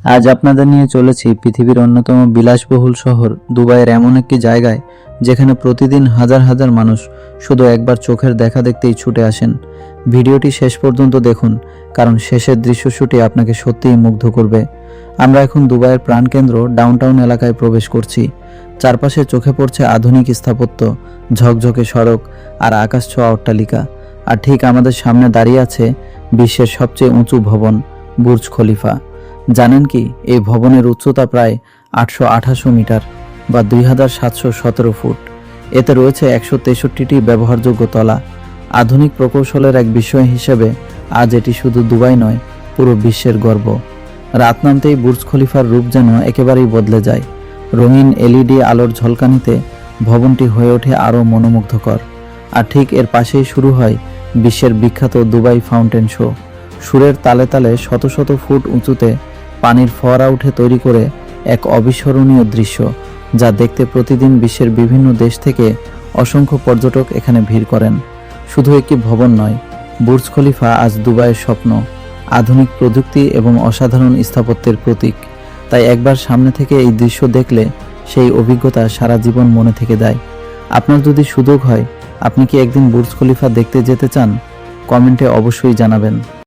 আজ আপনাদের নিয়ে চলেছি পৃথিবীর অন্যতম বিলাসবহুল শহর দুবাইয়ের এমন একটি জায়গায় যেখানে প্রতিদিন হাজার হাজার মানুষ শুধু একবার চোখের দেখা দেখতেই ছুটে আসেন। ভিডিওটি শেষ পর্যন্ত দেখুন, কারণ শেষের দৃশ্যটি আপনাকে সত্যিই মুগ্ধ করবে। আমরা এখন দুবাইয়ের প্রাণকেন্দ্র ডাউনটাউন এলাকায় প্রবেশ করছি। চারপাশে চোখে পড়ছে আধুনিক স্থাপত্য, ঝকঝকে সড়ক আর আকাশ ছোঁয়া অট্টালিকা। আর ঠিক আমাদের সামনে দাঁড়িয়ে আছে বিশ্বের সবচেয়ে উঁচু ভবন বুর্জ খলিফা। জানেন কি, এই ভবনের উচ্চতা প্রায় 828 মিটার বা 2717 ফুট। এতে রয়েছে 163টি ব্যবহারযোগ্য তলা। আধুনিক প্রকৌশলের এক বিষয় হিসেবে আজ এটি শুধু দুবাই নয়, পুরো বিশ্বের গর্ব। রাত নামতেই বুর্জ খলিফার রূপ যেন একেবারেই বদলে যায়। রঙিন এলইডি আলোর ঝলকানিতে ভবনটি হয়ে ওঠে আরও মনোমুগ্ধকর। আর ঠিক এর পাশেই শুরু হয় বিশ্বের বিখ্যাত দুবাই ফাউন্টেন শো। সুরের তালে তালে শত শত ফুট উঁচুতে পানির ফোয়ারা উঠে তৈরি করে এক অবিস্মরণীয় দৃশ্য, যা দেখতে প্রতিদিন বিশ্বের বিভিন্ন দেশ থেকে অসংখ্য পর্যটক এখানে ভিড় করেন। শুধু একটি ভবন নয়, বুর্জ খলিফা আজ দুবাইয়ের স্বপ্ন, আধুনিক প্রযুক্তি এবং অসাধারণ স্থাপত্যের প্রতীক। তাই একবার সামনে থেকে এই দৃশ্য দেখলে সেই অভিজ্ঞতা সারা জীবন মনে থেকে যায়। আপনার যদি সুযোগ হয়, আপনি কি একদিন বুর্জ খলিফা দেখতে যেতে চান? কমেন্টে অবশ্যই জানাবেন।